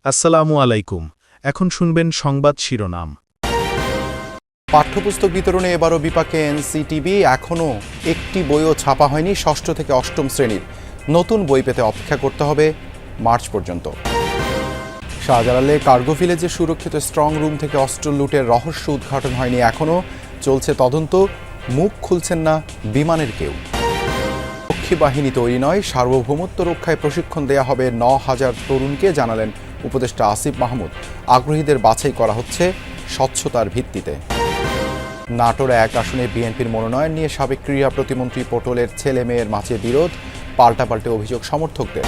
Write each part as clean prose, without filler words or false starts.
আসসালামু আলাইকুম। এখন শুনবেন সংবাদ শিরোনাম। পাঠ্যপুস্তক বিতরণে এবারও বিপাকে এনসিটিবি। এখনও একটি বইও ছাপা হয়নি ষষ্ঠ থেকে অষ্টম শ্রেণীর। নতুন বই পেতে অপেক্ষা করতে হবে মার্চ পর্যন্ত। শাহজালালে কার্গো ভিলেজে সুরক্ষিত স্ট্রং রুম থেকে অস্ত্র লুটের রহস্য উদ্ঘাটন হয়নি এখনও, চলছে তদন্ত। মুখ খুলছেন না বিমানের কেউ। রক্ষী বাহিনী তৈরি নয়, সার্বভৌমত্ব রক্ষায় প্রশিক্ষণ দেয়া হবে ৯,০০০ তরুণকে, জানালেন উপদেষ্টা আসিফ মাহমুদ। আগ্রহীদের বাছাই করা হচ্ছে স্বচ্ছতার ভিত্তিতে। নাটোর ১ আসনে বিএনপির মনোনয়ন নিয়ে সাবেক ক্রীড়া প্রতিমন্ত্রী পটলের ছেলে মেয়ের মাঝে বিরোধ, পাল্টাপাল্টে অভিযোগ সমর্থকদের।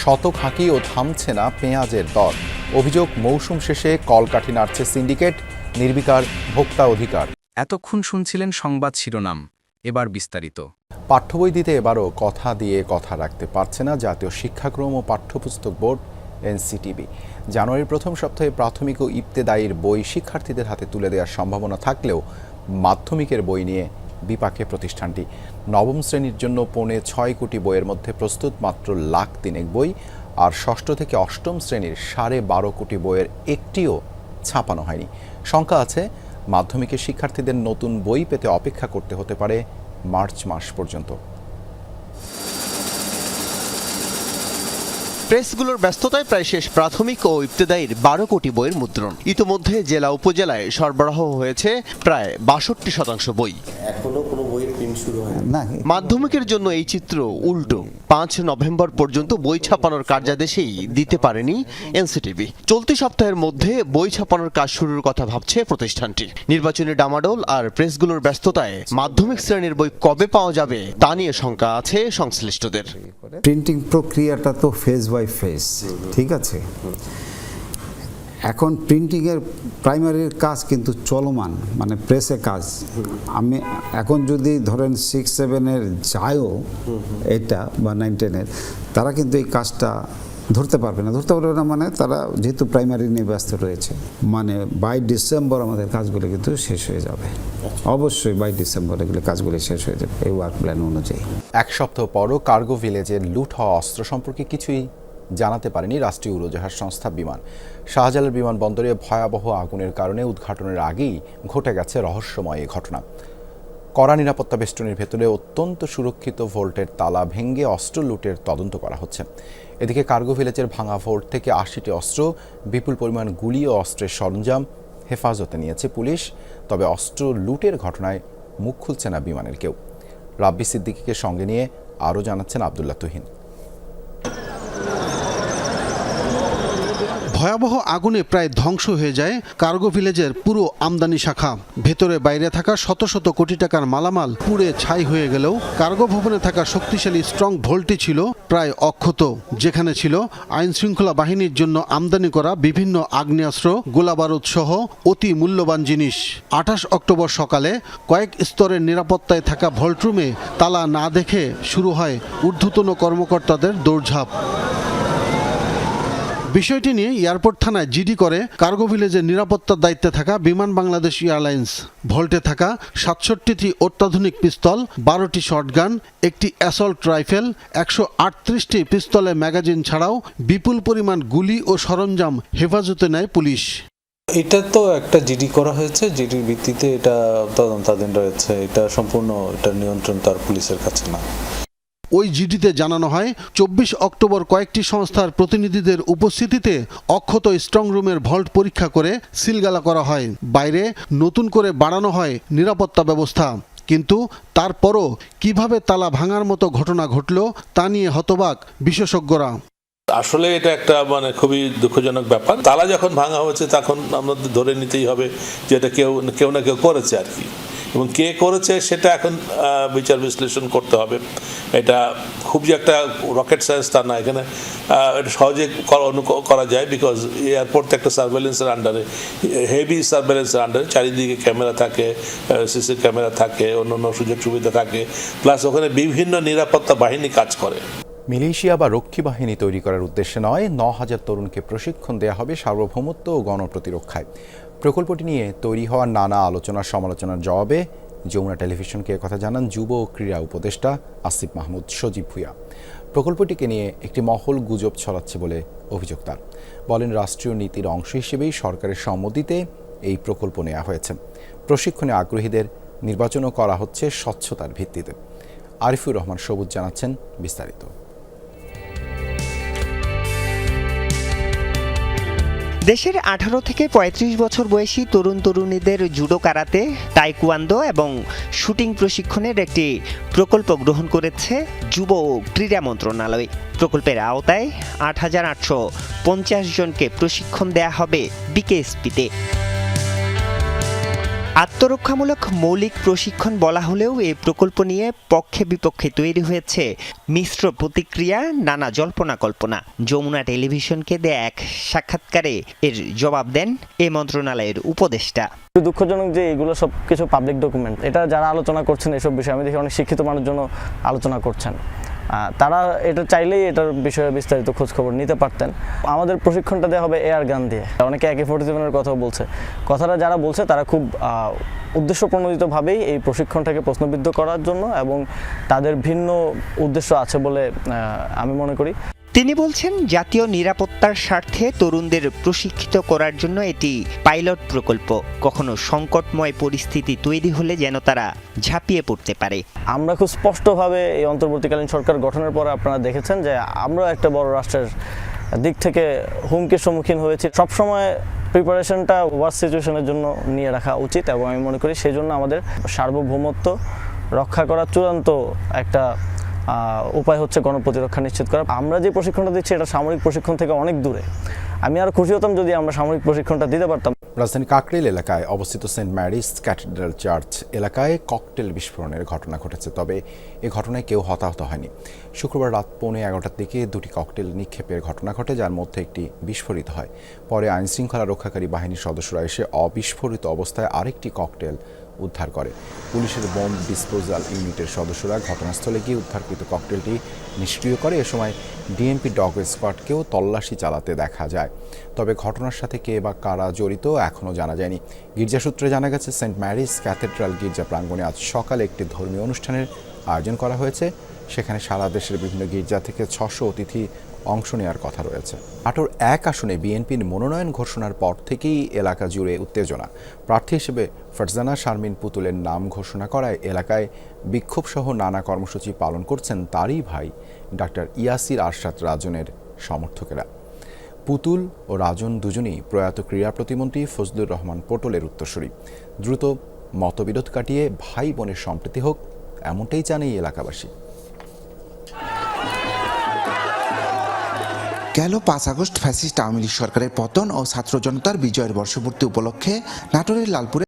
শতক হাঁকি ও থামছে না পেঁয়াজের দর, অভিযোগ মৌসুম শেষে কলকাঠি নাড়ছে সিন্ডিকেট, নির্বিকার ভোক্তা অধিকার। এতক্ষণ শুনছিলেন সংবাদ শিরোনাম, এবার বিস্তারিত। পাঠ্যবই দিতে এবারও কথা দিয়ে কথা রাখতে পারছে না জাতীয় শিক্ষাক্রম ও পাঠ্যপুস্তক বোর্ড এনসিটিবি। জানুয়ারির প্রথম সপ্তাহে প্রাথমিক ও ইবতেদায়ীর বই শিক্ষার্থীদের হাতে তুলে দেওয়ার সম্ভাবনা থাকলেও মাধ্যমিকের বই নিয়ে বিপাকে প্রতিষ্ঠানটি। নবম শ্রেণীর জন্য 6.25 কোটি বইয়ের মধ্যে প্রস্তুত মাত্র 1,03,000 বই, আর ষষ্ঠ থেকে অষ্টম শ্রেণীর 12.5 কোটি বইয়ের একটিও ছাপানো হয়নি। শঙ্কা আছে মাধ্যমিকের শিক্ষার্থীদের নতুন বই পেতে অপেক্ষা করতে হতে পারে মার্চ মাস পর্যন্ত। প্রেসগুলোর ব্যস্ততায় প্রায় শেষ প্রাথমিক ও ইবতেদায়ীর 12 কোটি বইয়ের মুদ্রণ। ইতোমধ্যে জেলা উপজেলায় সরবরাহ হয়েছে প্রায় 62% বই। এখনো কোনো বইয়ের প্রিন্ট শুরু হয় না। মাধ্যমিকের জন্য এই চিত্র উল্টো। 5 নভেম্বর পর্যন্ত বই ছাপানোর কার্যাদেশেই দিতে পারেনি এনসিটিবি। চলতি সপ্তাহের মধ্যে বই ছাপানোর কাজ শুরুর কথা ভাবছে প্রতিষ্ঠানটি। নির্বাচনী ডামাডোল আর প্রেসগুলোর ব্যস্ততায় মাধ্যমিক শ্রেণীর বই কবে পাওয়া যাবে তা নিয়ে শঙ্কা আছে সংশ্লিষ্টদের। প্রিন্টিং প্রক্রিয়াটা তো ফেজ বাই ফেজ, ঠিক আছে। এখন প্রিন্টিংয়ের প্রাইমারির কাজ কিন্তু চলমান, মানে প্রেসে কাজ। আমি এখন যদি ধরেন 6-7-এর যায়ও এটা বা 9-10-এর, তারা কিন্তু এই কাজটা ধরতে পারবে না মানে তারা যেহেতু প্রাইমারি নিয়ে ব্যস্ত রয়েছে, মানে বাই ডিসেম্বর আমাদের কাজগুলো কিন্তু শেষ হয়ে যাবে। অবশ্যই বাই ডিসেম্বর এগুলো কাজগুলো শেষ হয়ে যাবে এই ওয়ার্ক প্ল্যান অনুযায়ী। এক সপ্তাহ পরও কার্গো ভিলেজের লুট হওয়া অস্ত্র সম্পর্কে কিছুই জানাতে পারেনি রাষ্ট্রীয় উড়োজাহাজ সংস্থা বিমান। শাহজালাল বিমানবন্দরে ভয়াবহ আগুনের কারণে উদ্ঘাটনের আগেই ঘটে গেছে রহস্যময় এই ঘটনা। কড়া নিরাপত্তা বেষ্টনীর ভেতরে অত্যন্ত সুরক্ষিত ভোল্টের তালা ভেঙে অস্ত্র লুটের তদন্ত করা হচ্ছে। এদিকে কার্গো ভিলেজের ভাঙা ভোল্ট থেকে 80টি অস্ত্র, বিপুল পরিমাণ গুলি ও অস্ত্রের সরঞ্জাম হেফাজতে নিয়েছে পুলিশ। তবে অস্ত্র লুটের ঘটনায় মুখ খুলছে না বিমানের কেউ। রাব্বি সিদ্দিকীকে সঙ্গে নিয়ে আরও জানাচ্ছেন আবদুল্লাহ তুহিন। ভয়াবহ আগুনে প্রায় ধ্বংস হয়ে যায় কার্গো ভিলেজের পুরো আমদানি শাখা। ভেতরে বাইরে থাকা শত শত কোটি টাকার মালামাল পুড়ে ছাই হয়ে গেলেও কার্গো ভবনে থাকা শক্তিশালী স্ট্রং ভোল্টটি ছিল প্রায় অক্ষত, যেখানে ছিল আইন শৃঙ্খলা বাহিনীর জন্য আমদানি করা বিভিন্ন আগ্নেয়াস্ত্র, গোলাবারুদ সহ অতি মূল্যবান জিনিস। 28 অক্টোবর সকালে কয়েক স্তরের নিরাপত্তায় থাকা ভোল্টরুমে তালা না দেখে শুরু হয় ঊর্ধ্বতন কর্মকর্তাদের দৌড়ঝাঁপ। বিষয়টি নিয়ে এয়ারপোর্ট থানায় জিডি করে কার্গো ভিলেজের নিরাপত্তার দায়িত্বে থাকা বিমান বাংলাদেশ এয়ারলাইন্স। ভল্টে থাকা 67টি অত্যাধুনিক পিস্তল, 12টি শটগান, একটি অ্যাসল্ট রাইফেল, 138টি পিস্তলে ম্যাগাজিন ছাড়াও বিপুল পরিমাণ গুলি ও সরঞ্জাম হেফাজতে নেয় পুলিশ। এটা তো একটা জিডি করা হয়েছে, জিডির ভিত্তিতে এটা তদন্তাধীন রয়েছে। এটা সম্পূর্ণ এটা নিয়ন্ত্রণ তার পুলিশের কাছে না। ওই জিডিতে জানানো হয় 24 অক্টোবর কয়েকটি সংস্থার প্রতিনিধিদের উপস্থিতিতে অক্ষত স্ট্রং রুমের ভল্ট পরীক্ষা করে সিলগালা করা হয়। বাইরে নতুন করে বাড়ানো হয় নিরাপত্তা ব্যবস্থা। কিন্তু তারপরও কিভাবে তালা ভাঙার মতো ঘটনা ঘটল তা নিয়ে হতবাক বিশেষজ্ঞরা। আসলে এটা একটা খুবই দুঃখজনক ব্যাপার। তালা যখন ভাঙা হয়েছে তখন আমাদের ধরে নিতেই হবে যে এটা কেউ না কেউ করেছে আর কি, এবং কে করেছে সেটা এখন বিচার বিশ্লেষণ করতে হবে। এটা খুব যে একটা রকেট সায়েন্স তা না, এখানে এটা সহজে করা যায়, বিকজ এয়ারপোর্ট একটা সার্ভেলেন্সের আন্ডারে, হেভি সার্ভেলেন্সের আন্ডারে, চারিদিকে ক্যামেরা থাকে, সিসি ক্যামেরা থাকে, অন্যান্য সুযোগ সুবিধা থাকে, প্লাস ওখানে বিভিন্ন নিরাপত্তা বাহিনী কাজ করে। মিলিশিয়া বা রক্ষী বাহিনী তৈরি করার উদ্দেশ্যে নয়, 9,000 তরুণকে প্রশিক্ষণ দেওয়া হবে সার্বভৌমত্ব ও গণপ্রতিরক্ষায়। প্রকল্পটি নিয়ে তৈরি হওয়া নানা আলোচনা সমালোচনার জবাবে যমুনা টেলিভিশনকে কথা জানান যুব ও ক্রীড়া উপদেষ্টা আসিফ মাহমুদ সজীব ভুঁইয়া। প্রকল্পটিকে নিয়ে একটি মহল গুজব ছড়াচ্ছে বলে অভিযোগ তার। বলেন, রাষ্ট্রীয় নীতির অংশ হিসেবেই সরকারের সম্মতিতে এই প্রকল্প নেওয়া হয়েছে। প্রশিক্ষণে আগ্রহীদের নির্বাচনও করা হচ্ছে স্বচ্ছতার ভিত্তিতে। আরিফুর রহমান সবুজ জানাচ্ছেন বিস্তারিত। দেশের 18 থেকে 35 বছর বয়সী তরুণ তরুণীদের জুডো, কারাতে, তাইকোয়ান্দো এবং শুটিং প্রশিক্ষণের একটি প্রকল্প গ্রহণ করেছে যুব ও ক্রীড়া মন্ত্রণালয়। প্রকল্পের আওতায় 8,850 জনকে প্রশিক্ষণ দেয়া হবে বিকেএসপিতে। আত্মরক্ষামূলক মৌলিক প্রশিক্ষণ বলা হলেও এই প্রকল্প নিয়ে পক্ষে বিপক্ষে তৈরি হয়েছে মিশ্র প্রতিক্রিয়া, নানা জল্পনা কল্পনা। যমুনা টেলিভিশনকে দেয়া এক সাক্ষাৎকারে এর জবাব দেন এ মন্ত্রণালয়ের উপদেষ্টা। দুঃখজনক যে এগুলো সব কিছু পাবলিক ডকুমেন্ট, এটা যারা আলোচনা করছেন এসব বিষয়ে আমি দেখি অনেক শিক্ষিত মানুষজন আলোচনা করছেন। তারা এটা চাইলেই এটার বিষয়ে বিস্তারিত খোঁজখবর নিতে পারতেন। আমাদের প্রশিক্ষণটা দেওয়া হবে এয়ার গান দিয়ে। অনেকে AK-47-এর কথাও বলছে। কথাটা যারা বলছে তারা খুব উদ্দেশ্যপ্রণোদিতভাবেই এই প্রশিক্ষণটাকে প্রশ্নবিদ্ধ করার জন্য, এবং তাদের ভিন্ন উদ্দেশ্য আছে বলে আমি মনে করি। তিনি বলছেন, জাতীয় নিরাপত্তার স্বার্থে তরুণদের প্রশিক্ষিত করার জন্য এটি পাইলট প্রকল্প। কখনো সংকটময় পরিস্থিতি তৈরি হলে যেন তারা ঝাঁপিয়ে পড়তে পারে। আমরা খুব স্পষ্টভাবে এই অন্তর্বর্তীকালীন সরকার গঠনের পরে আপনারা দেখেছেন যে আমরা একটা বড় রাষ্ট্রের দিক থেকে হুমকির সম্মুখীন হয়েছি। সবসময় প্রিপারেশনটা ওয়ার্স্ট সিচুয়েশনের জন্য নিয়ে রাখা উচিত, এবং আমি মনে করি সেই জন্য আমাদের সার্বভৌমত্ব রক্ষা করার চূড়ান্ত একটা উপায় হচ্ছে গণপ্রতিরক্ষা নিশ্চিত করা। আমরা যে প্রশিক্ষণটা দিচ্ছি এটা সামরিক প্রশিক্ষণ থেকে অনেক দূরে। আমি আরও খুশি হতাম যদি আমরা সামরিক প্রশিক্ষণটা দিতে পারতাম। রাজধানী কাকরাইল এলাকায় অবস্থিত সেন্ট ম্যারিস ক্যাথেড্রাল চার্চ এলাকায় ককটেল বিস্ফোরণের ঘটনা ঘটেছে, তবে এ ঘটনায় কেউ হতাহত হয়নি। শুক্রবার রাত 11:15টার দিকে দুটি ককটেল নিক্ষেপের ঘটনা ঘটে, যার মধ্যে একটি বিস্ফোরিত হয়। পরে আইনশৃঙ্খলা রক্ষাকারী বাহিনীর সদস্যরা এসে অবিস্ফোরিত অবস্থায় আরেকটি ককটেল উদ্ধার করে। পুলিশের বোম ডিসপোজাল ইউনিটের সদস্যরা ঘটনাস্থলে গিয়ে উদ্ধারকৃত ককটেলটি নিষ্ক্রিয় করে। এ সময় ডিএমপি ডগ স্কোয়াডকেও তল্লাশি চালাতে দেখা যায়। তবে ঘটনার সাথে কে বা কারা জড়িত এখনও জানা যায়নি। গির্জা সূত্রে জানা গেছে, সেন্ট ম্যারিস ক্যাথেড্রাল গির্জা প্রাঙ্গণে আজ সকালে একটি ধর্মীয় অনুষ্ঠানের আয়োজন করা হয়েছে। সেখানে সারা দেশের বিভিন্ন গির্জা থেকে 600 অতিথি অংশ নেওয়ার কথা রয়েছে। নাটোর 1 আসনে বিএনপির মনোনয়ন ঘোষণার পর থেকেই এলাকা জুড়ে উত্তেজনা। প্রার্থী হিসেবে ফারজানা শারমিন পুতুলের নাম ঘোষণা করায় এলাকায় বিক্ষোভসহ নানা কর্মসূচি পালন করছেন তারই ভাই ডাক্তার ইয়াসির আরশাদ রাজনের সমর্থকেরা। পুতুল ও রাজন দুজনেই প্রয়াত ক্রীড়া প্রতিমন্ত্রী ফজলুর রহমান পটোলের উত্তরসূরি। দ্রুত মতবিরোধ কাটিয়ে ভাই বোনের সম্প্রীতি হোক, এমনটাই চান এই এলাকাবাসী। গেল 5 আগস্ট ফ্যাসিস্ট আওয়ামী লীগ সরকারের পতন ও ছাত্র জনতার বিজয়ের বর্ষপূর্তি উপলক্ষে নাটোরের লালপুরে